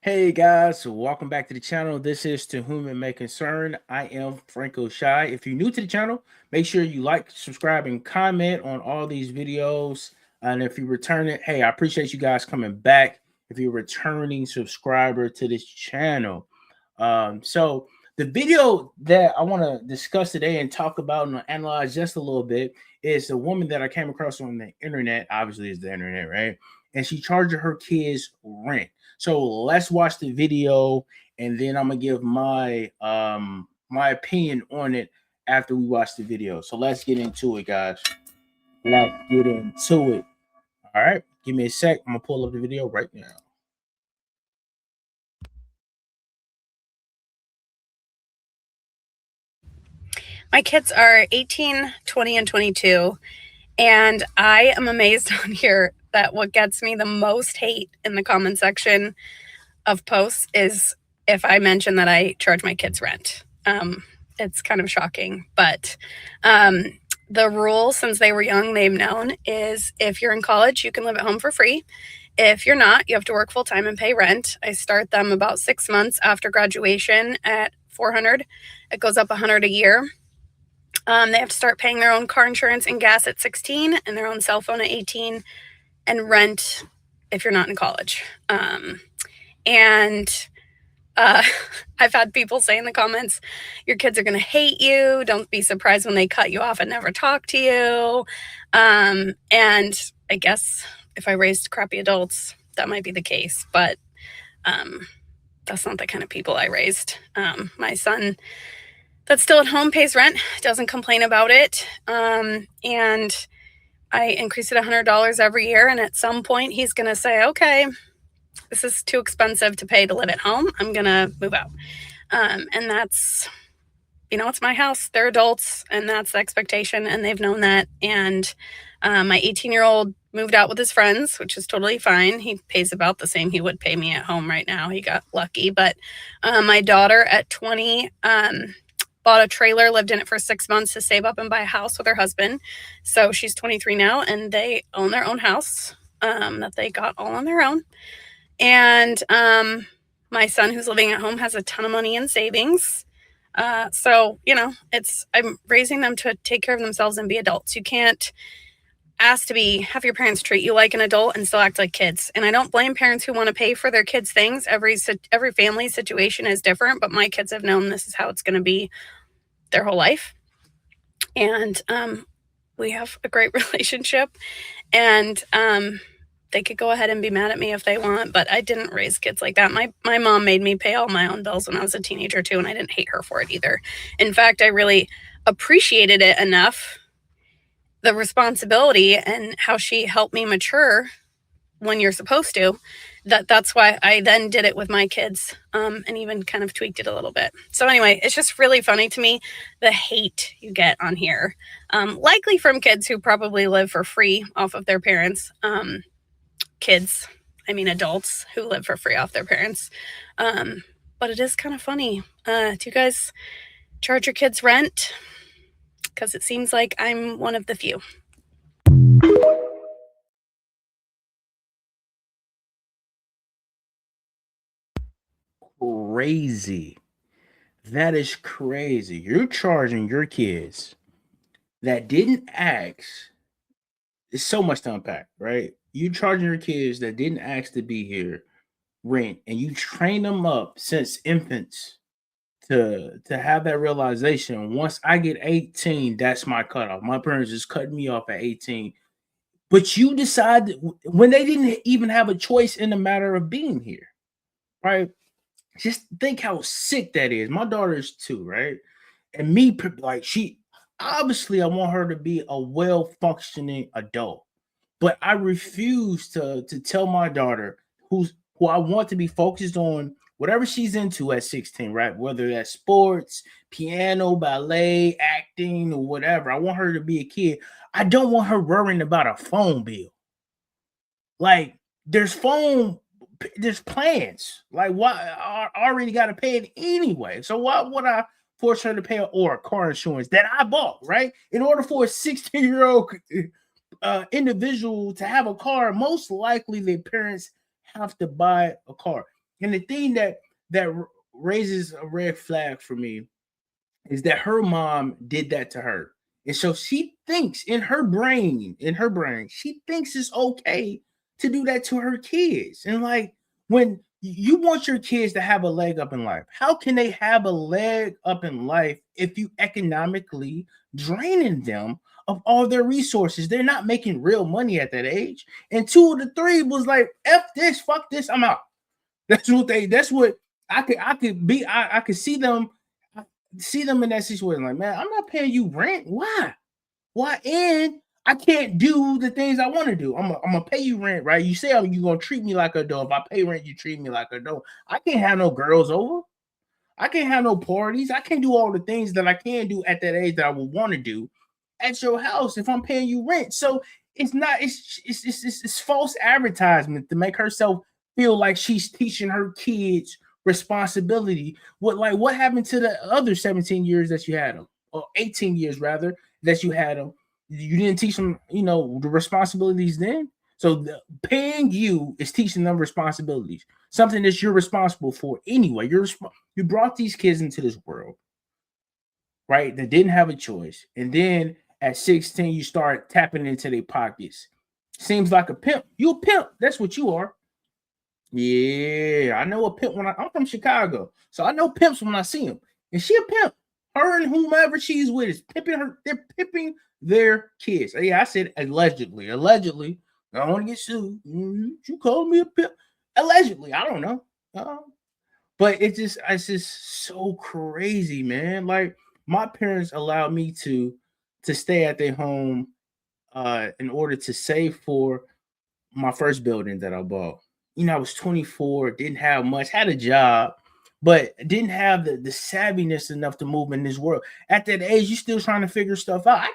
Hey guys, welcome back to the channel. This is To Whom It May Concern. I am Franco Shy. If you're new to the channel, make sure you like, subscribe, and comment on all these videos. And if you return it, hey, I appreciate you guys coming back. If you're a returning subscriber to this channel. So the video that I want to discuss today and talk about and analyze just a little bit is a woman that I came across on the internet. Obviously, it's the internet, right? And she charged her kids rent. So let's watch the video, and then I'm gonna give my opinion on it after we watch the video. So let's get into it, guys. Let's get into it. All right, give me a sec. I'm gonna pull up the video right now. My kids are 18, 20, and 22, and I am amazed on here that what gets me the most hate in the comment section of posts is if I mention that I charge my kids rent. It's kind of shocking, but the rule since they were young, they've known, is if you're in college, you can live at home for free. If you're not, you have to work full time and pay rent. I start them about 6 months after graduation at $400. It goes up $100 a year. They have to start paying their own car insurance and gas at 16 and their own cell phone at 18 and rent if you're not in college. And I've had people say in the comments, your kids are going to hate you. Don't be surprised when they cut you off and never talk to you. And I guess if I raised crappy adults, that might be the case. But that's not the kind of people I raised. My son that's still at home pays rent, doesn't complain about it. And I increase it $100 every year. And at some point, he's going to say, okay, this is too expensive to pay to live at home. I'm going to move out. And that's, it's my house. They're adults, and that's the expectation. And they've known that. And my 18-year-old moved out with his friends, which is totally fine. He pays about the same he would pay me at home right now. He got lucky. But my daughter at 20, bought a trailer, lived in it for 6 months to save up and buy a house with her husband. So she's 23 now, and they own their own house that they got all on their own. And my son, who's living at home, has a ton of money in savings. So, I'm raising them to take care of themselves and be adults. You can't ask to have your parents treat you like an adult and still act like kids. And I don't blame parents who want to pay for their kids' things. Every family situation is different, but my kids have known this is how it's going to be their whole life. And we have a great relationship, and they could go ahead and be mad at me if they want, but I didn't raise kids like that. My mom made me pay all my own bills when I was a teenager too, and I didn't hate her for it either. In fact, I really appreciated it enough, the responsibility and how she helped me mature when you're supposed to, that's why I then did it with my kids, and even kind of tweaked it a little bit. So anyway, it's just really funny to me, the hate you get on here, likely from kids who probably live for free off of their parents. Adults who live for free off their parents. But it is kind of funny. Do you guys charge your kids rent? Because it seems like I'm one of the few. Crazy. That is crazy. You're charging your kids that didn't ask. It's so much to unpack, right? You charging your kids that didn't ask to be here rent, and you train them up since infants to have that realization. Once I get 18, that's my cutoff. My parents just cut me off at 18. But you decide when they didn't even have a choice in the matter of being here, right? Just think how sick that is. My daughter is 2, right? And me, like, she obviously, I want her to be a well functioning adult, but I refuse to tell my daughter who I want to be focused on whatever she's into at 16, right? Whether that's sports, piano, ballet, acting, or whatever. I want her to be a kid. I don't want her worrying about a phone bill. Like, there's plans. Like, why I already got to pay it anyway. So why would I force her to pay or a car insurance that I bought, right? In order for a 16-year-old individual to have a car, most likely their parents have to buy a car. And the thing that raises a red flag for me is that her mom did that to her. And so she thinks in her brain, she thinks it's okay to do that to her kids. And like when you want your kids to have a leg up in life, how can they have a leg up in life if you economically draining them of all their resources? They're not making real money at that age. And 2 of the 3 was like, F this, fuck this, I'm out. That's what I could see them in that situation. Like, man, I'm not paying you rent. Why? Why? And I can't do the things I want to do. I'm gonna pay you rent, right? You say you're gonna treat me like a dog. If I pay rent, you treat me like a dog. I can't have no girls over. I can't have no parties. I can't do all the things that I can do at that age that I would want to do at your house if I'm paying you rent. So it's not. It's false advertisement to make herself feel like she's teaching her kids responsibility. What happened to the other 17 years that you had them, or 18 years rather that you had them? You didn't teach them, the responsibilities then. So paying you is teaching them responsibilities, something that you're responsible for anyway. You brought these kids into this world, right? That didn't have a choice, and then at 16 you start tapping into their pockets. Seems like a pimp. You a pimp. That's what you are. Yeah, I know a pimp I'm from Chicago, so I know pimps when I see them. And she a pimp. Her and whomever she's with is pimping her. They're pimping their kids. Yeah, I said allegedly. Allegedly. I don't want to get sued. You called me a pimp. Allegedly. I don't know. But it's just so crazy, man. Like my parents allowed me to stay at their home in order to save for my first building that I bought. I was 24, didn't have much, had a job, but didn't have the savviness enough to move in this world. At that age, you're still trying to figure stuff out.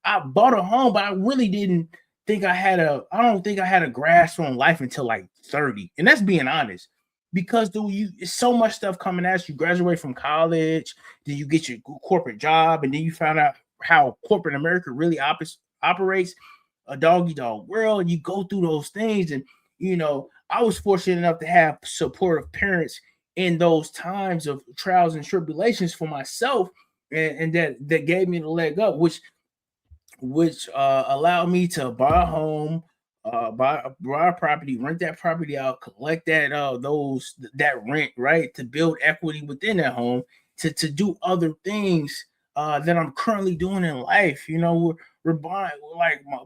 I bought a home, but I really didn't think I don't think I had a grasp on life until like 30. And that's being honest. Because it's so much stuff coming at you. Graduate from college, then you get your corporate job, and then you find out how corporate America really operates, a doggy dog world. You go through those things, and I was fortunate enough to have supportive parents in those times of trials and tribulations for myself, and that gave me the leg up, which allowed me to buy a home, buy a property, rent that property out, collect that rent, right, to build equity within that home, to do other things that I'm currently doing in life. We're buying,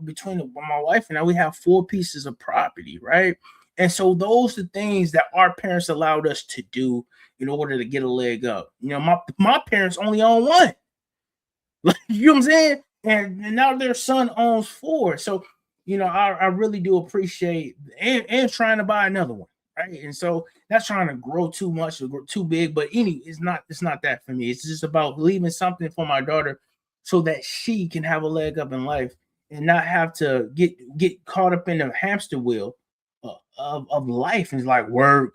between my wife and I, we have 4 pieces of property, right? And so those are things that our parents allowed us to do in order to get a leg up. My parents only own 1. You know what I'm saying? And now their son owns 4. So, I really do appreciate and trying to buy another one, right? And so that's trying to grow too much or grow too big, but it's not that for me. It's just about leaving something for my daughter so that she can have a leg up in life and not have to get caught up in the hamster wheel of life. And it's like work,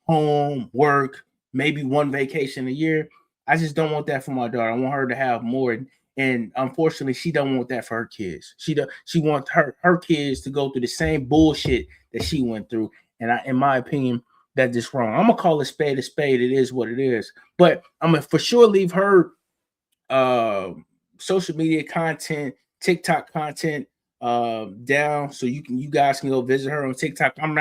home, work, maybe one vacation a year. I just don't want that for my daughter. I want her to have more. And unfortunately, she don't want that for her kids. She wants her kids to go through the same bullshit that she went through. And in my opinion, that's just wrong. I'm gonna call a spade a spade. It is what it is. But I'm gonna for sure leave her social media content, TikTok content down, so you guys can go visit her on TikTok. I'm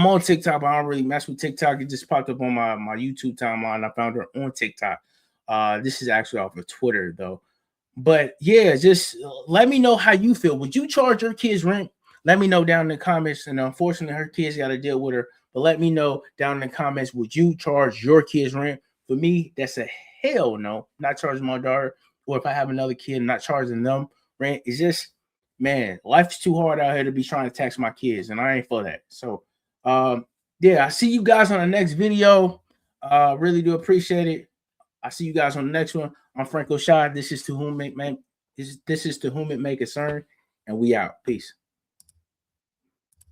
on TikTok, but I don't really mess with TikTok. It just popped up on my YouTube timeline. I found her on TikTok. This is actually off of Twitter though. But yeah, just let me know how you feel. Would you charge your kids rent? Let me know down in the comments. And unfortunately, her kids got to deal with her. But let me know down in the comments. Would you charge your kids rent? For me, that's a hell no. Not charging my daughter, or if I have another kid, not charging them rent. It's just, man, life's too hard out here to be trying to tax my kids, and I ain't for that. So, yeah, I see you guys on the next video. Really do appreciate it. I see you guys on the next one. I'm Franco Shah. This is To Whom It May Concern, and we out. Peace.